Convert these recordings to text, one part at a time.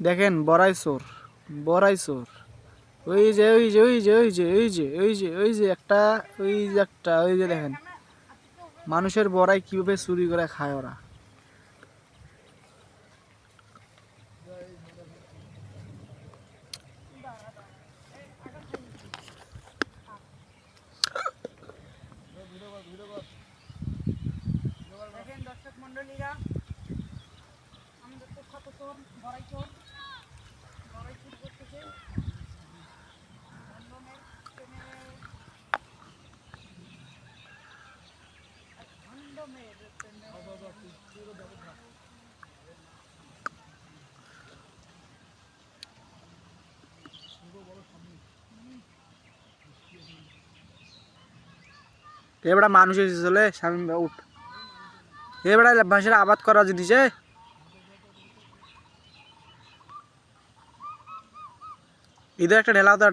দেখেন বড়াই চোর, বড়াই চোর। ওই যে ওই যে ওই যে ওই যে ওই যে ওই যে ওই যে একটা, ওই যে একটা, ওই যে দেখেন মানুষের বড়াই কিভাবে চুরি করে খায় ওরা। দেখেন দর্শক মন্ডলীরা, আমাদের তো কত চোর, বড়াই চোর, বড়াই চুরি করতেছে বন্ধনের প্রেমে। ভণ্ড মেয়ের প্রেমে। এবারে মানুষ এসে চলে স্বামী উঠ। এবারে মানুষের আবাদ করা জিনিসে ঈদের একটা ঢেলা হতো।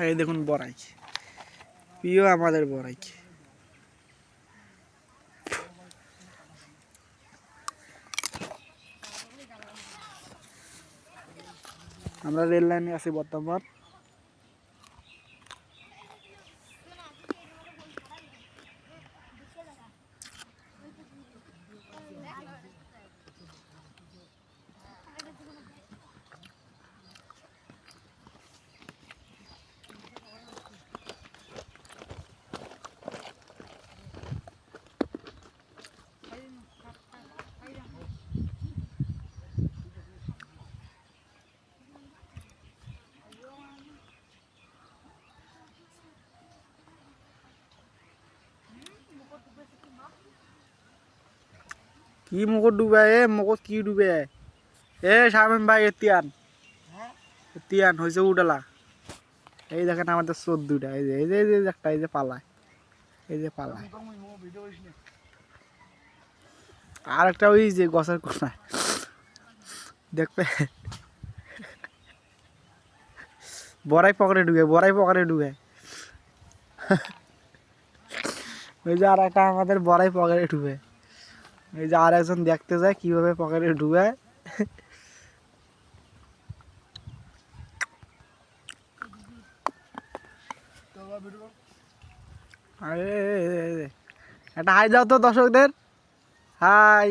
এই দেখুন বড়াই, প্রিয় আমাদের বড়াই। আমরা রেল লাইনে আছি বর্তমান। কি মুকুট ডুবে, এ মুকুট কি ডুবে? এ শামিম ভাই এতিয়ান, এতিয়ান হয়েছে উডালা। এই দেখেন আমাদের চোর দুইটা, এই যে এই যে এই যে একটা, এই যে পালায়, এই যে পালায়। আর একটা ওই যে গছের কোনায় দেখবে, বড়াই পকেটে ঢুকে, বড়াই পকেটে ঢুকে। ওই যে আর একটা আমাদের বড়াই পকেটে ঢুকে। এই যে আর একজন দেখতে যায় কিভাবে পকেটে ঢুকে। আরে একটা হাই দাও তো দর্শকদের, হাই।